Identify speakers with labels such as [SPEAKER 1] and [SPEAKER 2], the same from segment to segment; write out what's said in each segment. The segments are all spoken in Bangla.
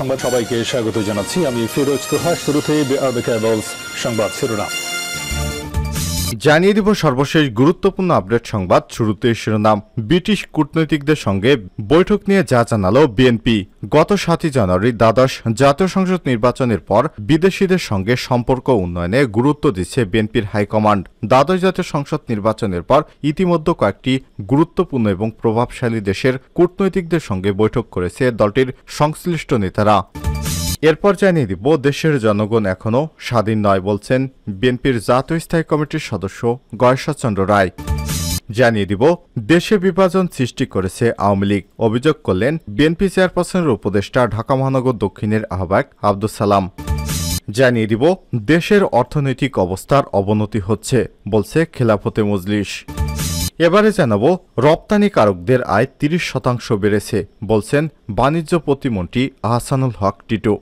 [SPEAKER 1] সংবাদ সবাইকে স্বাগত জানাচ্ছি। আমি ফিরোজ তোহা। শুরুতে সংবাদ শিরোনাম
[SPEAKER 2] জানিয়ে দিব সর্বশেষ গুরুত্বপূর্ণ আপডেট সংবাদ। শুরুতে শিরোনাম, ব্রিটিশ কূটনীতিকদের সঙ্গে বৈঠক নিয়ে যা জানালো বিএনপি। গত 7 জানুয়ারি দ্বাদশ জাতীয় সংসদ নির্বাচনের পর বিদেশিদের সঙ্গে সম্পর্ক উন্নয়নে গুরুত্ব দিচ্ছে বিএনপির হাইকমান্ড। দ্বাদশ জাতীয় সংসদ নির্বাচনের পর ইতিমধ্যে কয়েকটি গুরুত্বপূর্ণ এবং প্রভাবশালী দেশের কূটনৈতিকদের সঙ্গে বৈঠক করেছে দলটির সংশ্লিষ্ট নেতারা। এরপর জানিয়ে দিব, দেশের জনগণ এখনও স্বাধীন নয় বলছেন বিএনপির জাতীয় স্থায়ী কমিটির সদস্য গয়েশ্বরচন্দ্র রায়। জানিয়ে দিব, দেশে বিভাজন সৃষ্টি করেছে আওয়ামী লীগ, অভিযোগ করলেন বিএনপি চেয়ারপারসনের উপদেষ্টা ঢাকা মহানগর দক্ষিণের আহ্বায়ক আব্দুস সালাম। জানিয়ে দিব, দেশের অর্থনৈতিক অবস্থার অবনতি হচ্ছে বলছে খেলাফতে মজলিস। এবারে জানাবো, রপ্তানিকারকদের আয় 30% বেড়েছে বলছেন বাণিজ্য প্রতিমন্ত্রী আহসানুল হক টিটু।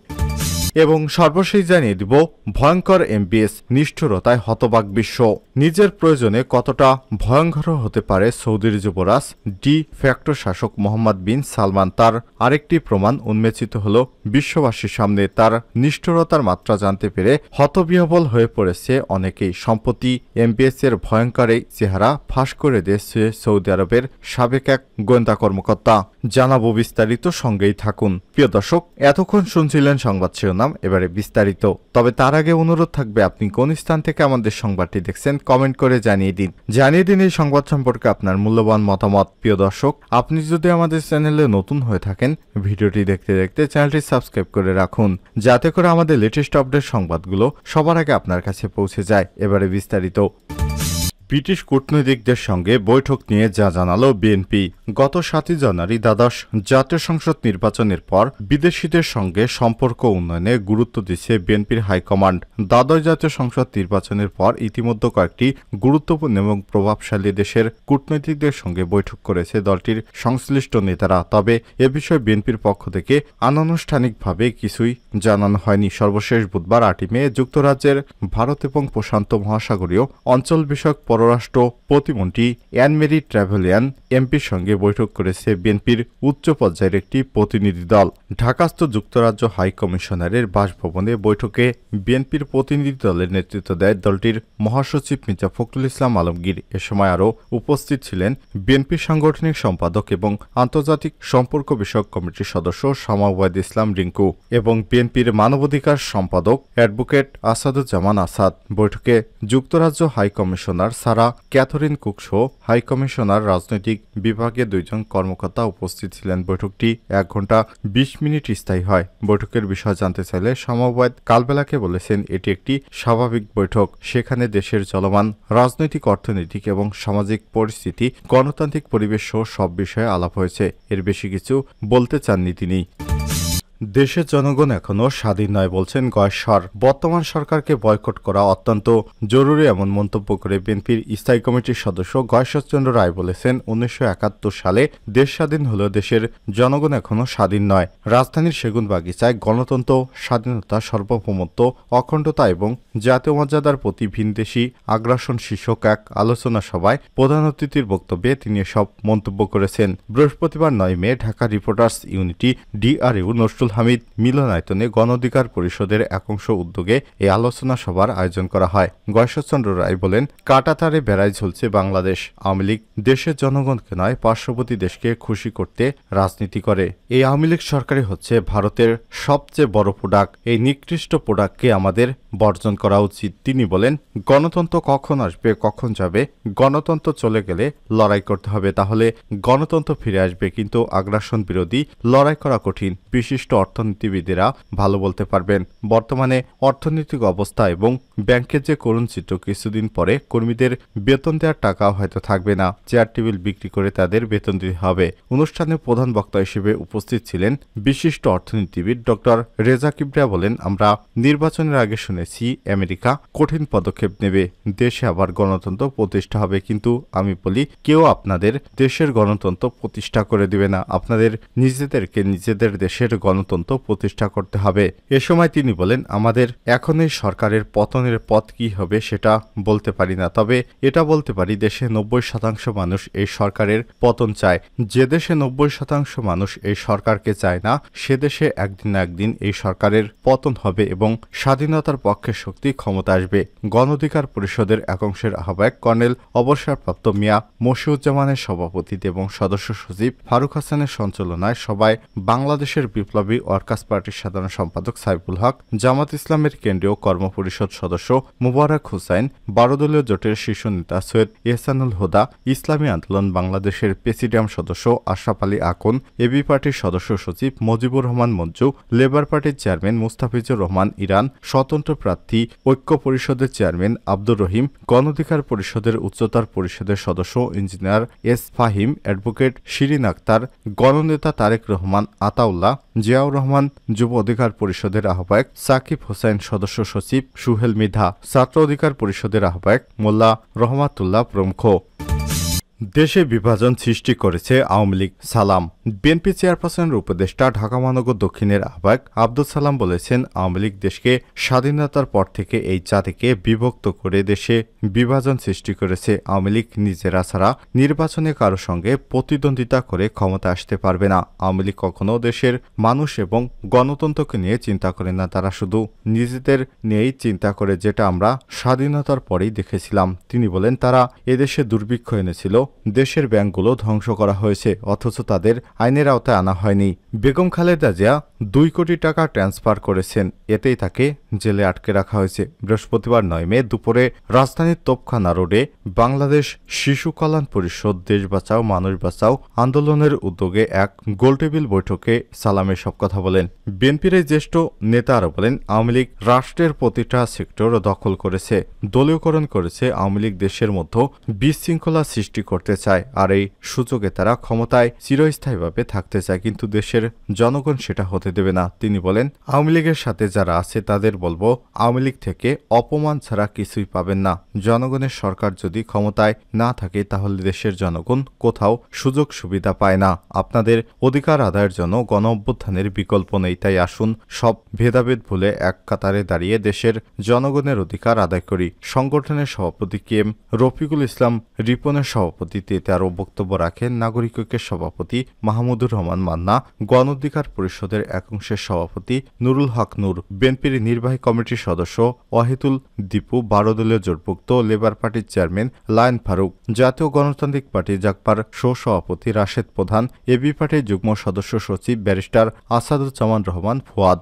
[SPEAKER 2] এবং সর্বশেষ জানিয়ে দিব, ভয়ঙ্কর এমবিএস নিষ্ঠুরতায় হতবাক বিশ্ব। নিজের প্রয়োজনে কতটা ভয়ঙ্কর হতে পারে সৌদির যুবরাজ ডি ফ্যাক্টো শাসক মোহাম্মদ বিন সালমান, তার আরেকটি প্রমাণ উন্মোচিত হল বিশ্ববাসীর সামনে। তার নিষ্ঠুরতার মাত্রা জানতে পেরে হতবিহ্বল হয়ে পড়েছে অনেকেই। সম্প্রতি এমবিএস এর ভয়ঙ্কর এই চেহারা ফাঁস করে দিয়েছে সৌদি আরবের সাবেক এক গোয়েন্দা কর্মকর্তা। জানাবো বিস্তারিত, সঙ্গেই থাকুন। প্রিয় দর্শক, এতক্ষণ শুনছিলেন সংবাদ শিরোনাম, এবারে বিস্তারিত। তবে তার আগে অনুরোধ থাকবে, আপনি কোন স্থান থেকে আমাদের সংবাদটি দেখছেন কমেন্ট করে জানিয়ে দিন এই সংবাদ সম্পর্কে আপনার মূল্যবান মতামত। প্রিয় দর্শক, আপনি যদি আমাদের চ্যানেলে নতুন হয়ে থাকেন, ভিডিওটি দেখতে দেখতে চ্যানেলটি সাবস্ক্রাইব করে রাখুন, যাতে করে আমাদের লেটেস্ট আপডেট সংবাদগুলো সবার আগে আপনার কাছে পৌঁছে যায়। এবারে বিস্তারিত। ব্রিটিশ কূটনীতিকদের সঙ্গে বৈঠক নিয়ে যা জানালো বিএনপি। গত 7 জানুয়ারি দ্বাদশ জাতীয় সংসদ নির্বাচনের পর বিদেশিদের সঙ্গে সম্পর্ক উন্নয়নে গুরুত্ব দিচ্ছে বিএনপির হাইকমান্ড। দ্বাদশ জাতীয় সংসদ নির্বাচনের পর ইতিমধ্যে কয়েকটি গুরুত্বপূর্ণ এবং প্রভাবশালী দেশের কূটনীতিকদের সঙ্গে বৈঠক করেছে দলটির সংশ্লিষ্ট নেতারা। তবে এ বিষয়ে বিএনপির পক্ষ থেকে আনুষ্ঠানিকভাবে কিছুই জানানো হয়নি। সর্বশেষ বুধবার 8 মে যুক্তরাজ্যের ভারত এবং প্রশান্ত মহাসাগরীয় অঞ্চল বিষয়ক পররাষ্ট্র প্রতিমন্ত্রী অ্যান মেরি ট্রাভেলিয়ান এমপির সঙ্গে বৈঠক করেছে বিএনপির উচ্চ পর্যায়ের একটি প্রতিনিধি দল। ঢাকাস্থ যুক্তরাজ্য হাই কমিশনারের বাসভবনে বৈঠকে বিএনপির প্রতিনিধি দলের নেতৃত্ব দেয় দলটির মহাসচিব মির্জা ফখরুল ইসলাম আলমগীর। এ সময় আরও উপস্থিত ছিলেন বিএনপির সাংগঠনিক সম্পাদক এবং আন্তর্জাতিক সম্পর্ক বিষয়ক কমিটির সদস্য শামা ওবায়দ ইসলাম রিঙ্কু এবং বিএনপির মানবাধিকার সম্পাদক অ্যাডভোকেট আসাদুজ্জামান আসাদ। বৈঠকে যুক্তরাজ্য হাই কমিশনার সারা ক্যাথরিন কুকসহ হাই কমিশনার রাজনৈতিক বিভাগে 2 জন কর্মকর্তা উপস্থিত ছিলেন। বৈঠকটি 1 ঘণ্টা 20 মিনিট স্থায়ী হয়। বৈঠকের বিষয় জানতে চাইলে শামা ওবায়দ কালবেলাকে বলেছেন, এটি একটি স্বাভাবিক বৈঠক। সেখানে দেশের চলমান রাজনৈতিক, অর্থনৈতিক এবং সামাজিক পরিস্থিতি, গণতান্ত্রিক পরিবেশ সহ সব বিষয়ে আলাপ হয়েছে। এর বেশি কিছু বলতে চাননি তিনি। দেশের জনগণ এখনও স্বাধীন নয় বলছেন গয়েশ্বর। বর্তমান সরকারকে বয়কট করা অত্যন্ত জরুরি এমন মন্তব্য করে বিএনপির স্থায়ী কমিটির সদস্য গয়েশ্বরচন্দ্র রায় বলেছেন, 1971 সালে দেশ স্বাধীন হলেও দেশের জনগণ এখনও স্বাধীন নয়। রাজধানীর সেগুনবাগিচায় গণতন্ত্র, স্বাধীনতা, সার্বভৌমত্ব, অখণ্ডতা এবং জাতীয় মর্যাদার প্রতি ভিনদেশী আগ্রাসন শীর্ষক এক আলোচনা সভায় প্রধান অতিথির বক্তব্যে তিনি এসব মন্তব্য করেছেন। বৃহস্পতিবার 9 May Dhaka reporters unity DRU Nazrul Hamid মিলনায়তনে গণ অধিকার পরিষদের একাংশ উদ্যোগে এই আলোচনা সভার আয়োজন করা হয়। গয়েশ্বরচন্দ্র রায় বলেন, কাঁটাতারে বেড়ায় ঝুলছে বাংলাদেশ। আওয়ামী লীগ দেশের জনগণকে নয়, পার্শ্ববর্তী দেশকে খুশি করতে রাজনীতি করে। এই আওয়ামী লীগ সরকারই হচ্ছে ভারতের সবচেয়ে বড় প্রোডাক্ট। এই নিকৃষ্ট প্রোডাক্টকে আমাদের বর্জন করা উচিত। তিনি বলেন, গণতন্ত্র কখন আসবে, কখন যাবে? গণতন্ত্র চলে গেলে লড়াই করতে হবে, তাহলে গণতন্ত্র ফিরে আসবে। কিন্তু আগ্রাসন বিরোধী লড়াই করা কঠিন। বিশিষ্ট অর্থনীতিবিদেরা ভালো বলতে পারবেন। বর্তমানে অর্থনৈতিক অবস্থা এবং ব্যাংকের যে করুণ চিত্র, কিছুদিন পরে কর্মীদের বেতন দেওয়ার টাকাও হয়তো থাকবে না। চেয়ার টেবিল বিক্রি করে তাদের বেতন দিতে হবে। অনুষ্ঠানে প্রধান বক্তা হিসেবে উপস্থিত ছিলেন বিশিষ্ট অর্থনীতিবিদ ডক্টর রেজা কিবরিয়া। বলেন, আমরা নির্বাচনের আগে শুনেছি আমেরিকা কঠিন পদক্ষেপ নেবে, দেশে আবার গণতন্ত্র প্রতিষ্ঠা হবে। কিন্তু আমি বলি, কেউ আপনাদের দেশের গণতন্ত্র প্রতিষ্ঠা করে দিবে না। আপনাদের নিজেদেরকে নিজেদের দেশের গণতন্ত্র গণতন্ত্র প্রতিষ্ঠা করতে হবে। এ সময় তিনি বলেন, আমাদের এখন এই সরকারের পতনের পথ কি হবে সেটা বলতে পারি না, তবে এটা বলতে পারি দেশে 90% মানুষ এই সরকারের পতন চায়। যে দেশে 90% মানুষ এই সরকারকে চায় না, সে দেশে একদিন না একদিন এই সরকারের পতন হবে এবং স্বাধীনতার পক্ষে শক্তি ক্ষমতা আসবে। গণ অধিকার পরিষদের একাংশের আহ্বায়ক কর্নেল অবসরপ্রাপ্ত মিয়া মশিউজ্জামানের সভাপতিত্বে এবং সদস্য সচিব ফারুক হাসানের সঞ্চালনায় সভায় বাংলাদেশের বিপ্লবী ওয়ার্কার্স পার্টির সাধারণ সম্পাদক সাইফুল হক, জামাত ইসলামের কেন্দ্রীয় কর্মপরিষদ সদস্য মোবারক হুসাইন, 12 দলীয় জোটের শীর্ষ নেতা সৈয়দ ইহসানুল হুদা, ইসলামী আন্দোলন বাংলাদেশের প্রেসিডিয়াম সদস্য আশরাফ আলী আকন, এবি পার্টির সদস্য সচিব মজিবুর রহমান মঞ্জু, লেবার পার্টির চেয়ারম্যান মুস্তাফিজুর রহমান ইরান, স্বতন্ত্র প্রার্থী ঐক্য পরিষদের চেয়ারম্যান আব্দুর রহিম, গণ অধিকার পরিষদের উচ্চতর পরিষদের সদস্য engineer S Fahim, advocate Shirin Akhter, গণনেতা তারেক রহমান আতাউল্লাহ, জিয়াউর রহমান, যুব অধিকার পরিষদের আহ্বায়ক সাকিব হোসেন, সদস্য সচিব সুহেল মৃধা, ছাত্র অধিকার পরিষদের আহ্বায়ক মোল্লা রহমাতুল্লাহ প্রমুখ। দেশে বিভাজন সৃষ্টি করেছে আওয়ামী লীগ, সালাম। বিএনপি চেয়ারপারসনের উপদেষ্টা ঢাকা মহানগর দক্ষিণের আহ্বায়ক আব্দুল সালাম বলেছেন, আওয়ামী লীগ দেশকে স্বাধীনতার পর থেকে এই জাতিকে বিভক্ত করে দেশে বিভাজন সৃষ্টি করেছে। আওয়ামী লীগ নিজেরা ছাড়া নির্বাচনে কারো সঙ্গে প্রতিদ্বন্দ্বিতা করে ক্ষমতা আসতে পারবে না। আওয়ামী লীগ কখনো দেশের মানুষ এবং গণতন্ত্রকে নিয়ে চিন্তা করে না, তারা শুধু নিজেদের নিয়েই চিন্তা করে, যেটা আমরা স্বাধীনতার পরেই দেখেছিলাম। তিনি বলেন, তারা এদেশে দুর্ভিক্ষ এনেছিল, দেশের ব্যাংকগুলো ধ্বংস করা হয়েছে, অথচ তাদের আইনের আওতায় আনা হয়নি। বেগম খালেদা জিয়া 2 কোটি টাকা ট্রান্সফার করেছেন, এতেই তাকে জেলে আটকে রাখা হয়েছে। বৃহস্পতিবার 9 মে দুপুরে রাজধানীর তোপখানা রোডে বাংলাদেশ শিশু কল্যাণ পরিষদ দেশ বাঁচাও মানুষ বাঁচাও আন্দোলনের উদ্যোগে এক গোলটেবিল বৈঠকে সালাম এসব কথা বলেন। বিএনপির এই জ্যেষ্ঠ নেতা আরও বলেন, আওয়ামী লীগ রাষ্ট্রের প্রতিটা সেক্টর দখল করেছে, দলীয়করণ করেছে। আওয়ামী লীগ দেশের মধ্যে বিশৃঙ্খলা সৃষ্টি করতে চায়, আর এই সুযোগে তারা ক্ষমতায় চিরস্থায়ীভাবে থাকতে চায়, কিন্তু দেশের জনগণ সেটা হতে দেবে না। তিনি বলেন, আওয়ামী লীগের সাথে যারা আছে তাদের বলবো, আওয়ামী লীগ থেকে অপমান ছাড়া কিছুই পাবেন না। জনগণের সরকার যদি ক্ষমতায় না থাকে তাহলে দেশের জনগণ কোথাও সুযোগ সুবিধা পায় না। আপনাদের অধিকার আদায়ের জন্য গণ অভ্যুত্থানের বিকল্প নেই, তাই আসুন সব ভেদাভেদ ভুলে এক কাতারে দাঁড়িয়ে দেশের জনগণের অধিকার আদায় করি। সংগঠনের সভাপতি কে এম রফিকুল ইসলাম রিপনের সভাপতিত্বে আরও বক্তব্য রাখেন নাগরিক ঐক্যের সভাপতি মাহমুদুর রহমান মান্না, গণ অধিকার পরিষদের একাংশের সভাপতি নুরুল হক নূর, বিএনপির নির্বাহী কমিটির সদস্য ওয়াহিদুল দীপু, 12 দলীয় জোটভুক্ত লেবার পার্টির চেয়ারম্যান লায়ন ফারুক, জাতীয় গণতান্ত্রিক পার্টি জাগপার সহ-সভাপতি রাশেদ প্রধান, এবি পার্টির যুগ্ম সদস্য সচিব ব্যারিস্টার আসাদুজ্জামান রহমান ফুয়াদ।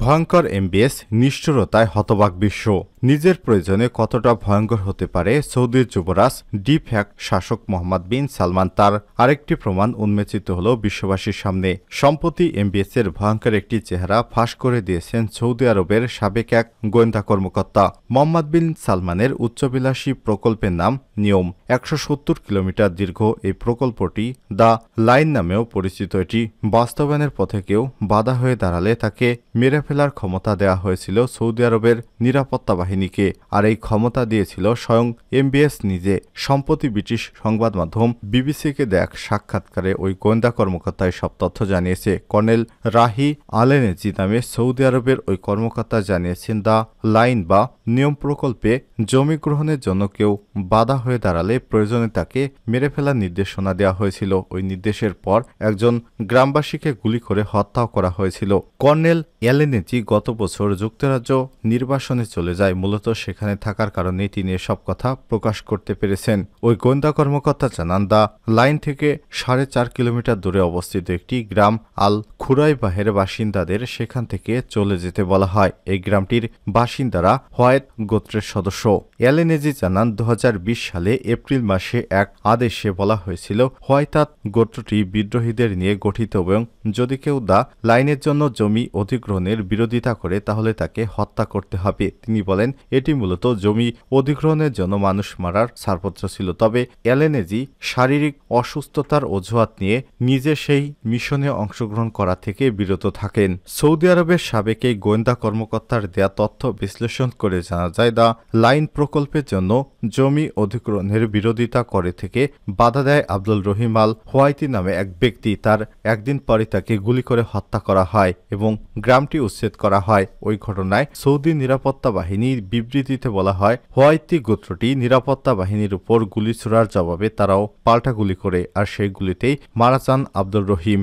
[SPEAKER 2] ভয়ঙ্কর এমবিএস, নিষ্ঠুরতায় হতবাক বিশ্ব। নিজের প্রয়োজনে কতটা ভয়ঙ্কর হতে পারে সৌদির যুবরাজ ডিফ্যাক শাসক মোহাম্মদ বিন সালমান, তার আরেকটি প্রমাণ উন্মোচিত হল বিশ্ববাসীর সামনে। সম্প্রতি এমবিএস এর ভয়ঙ্কর একটি চেহারা ফাঁস করে দিয়েছেন সৌদি আরবের সাবেক এক গোয়েন্দা কর্মকর্তা। মোহাম্মদ বিন সালমানের উচ্চবিলাসী প্রকল্পের নাম নিয়ম। 170 কিলোমিটার দীর্ঘ এই প্রকল্পটি দ্য লাইন নামেও পরিচিত। এটি বাস্তবায়নের পথে কেউ বাধা হয়ে দাঁড়ালে তাকে মেরে ফেলার ক্ষমতা দেওয়া হয়েছিল সৌদি আরবের নিরাপত্তা বাহিনীকে, আর এই ক্ষমতা দিয়েছিল স্বয়ং এমবিএস নিজে। সম্প্রতি ব্রিটিশ সংবাদ মাধ্যম বিবিসিকে দেয়া এক সাক্ষাৎকারে ওই গোয়েন্দা কর্মকর্তা সব তথ্য জানিয়েছে। কর্নেল রাহি আলেনেজি নামে সৌদি আরবের ওই কর্মকর্তা জানিয়েছেন, দ্য লাইন বা নিয়ম প্রকল্পে জমি গ্রহণের জন্য কেউ বাধা হয়ে দাঁড়ালে প্রয়োজনে তাকে মেরে ফেলার নির্দেশনা দেওয়া হয়েছিল। ওই নির্দেশের পর একজন গ্রামবাসীকে গুলি করে হত্যাও করা হয়েছিল। কর্নেল এলেনেজি গত বছর যুক্তরাজ্য নির্বাসনে চলে যায়, মূলত সেখানে থাকার কারণে তিনি এসব কথা প্রকাশ করতে পেরেছেন। ওই গোয়েন্দা কর্মকর্তা জানান, দ্য লাইন থেকে 4.5 কিলোমিটার দূরে অবস্থিত একটি গ্রাম আল খুরাইবাহের বাসিন্দাদের সেখান থেকে চলে যেতে বলা হয়। এই গ্রামটির বাসিন্দারা হোয়াইট গোত্রের সদস্য। এলেনেজি জানান, 2020 সালে এপ্রিল মাসে এক আদেশে বলা হয়েছিল হোয়াইতাত গোত্রটি বিদ্রোহীদের নিয়ে গঠিত এবং যদি কেউ দ্য লাইনের জন্য জমি অধিগ্রহণের বিরোধিতা করে তাহলে তাকে হত্যা করতে হবে। তিনি বলেন, এটি মূলত জমি অধিগ্রহণের জন্য মানুষ মারার ছাড়পত্র ছিল। তবে এলএনজি শারীরিক অসুস্থতার অজুহাত নিয়ে নিজে সেই মিশনে অংশগ্রহণ করা থেকে বিরত থাকেন। সৌদি আরবের সাবেক এই গোয়েন্দা কর্মকর্তার দেয়া তথ্য বিশ্লেষণ করে জানা যায়, দ্য লাইন প্রকল্পের জন্য জমি অধিগ্রহণের বিরোধিতা করে থেকে বাধা দেয় আব্দুল রহিম আল হোয়াইতি নামে এক ব্যক্তি। তার একদিন পরে তাকে গুলি করে হত্যা করা হয় এবং গ্রামটি উচ্ছেদ করা হয়। ওই ঘটনায় সৌদি নিরাপত্তা বাহিনীর বিবৃতিতে বলা হয়, হোয়াইতি গোত্রটি নিরাপত্তা বাহিনীর উপর গুলি ছোড়ার জবাবে তারাও পাল্টা গুলি করে, আর সেই গুলিতেই মারা যান আব্দুল রহিম।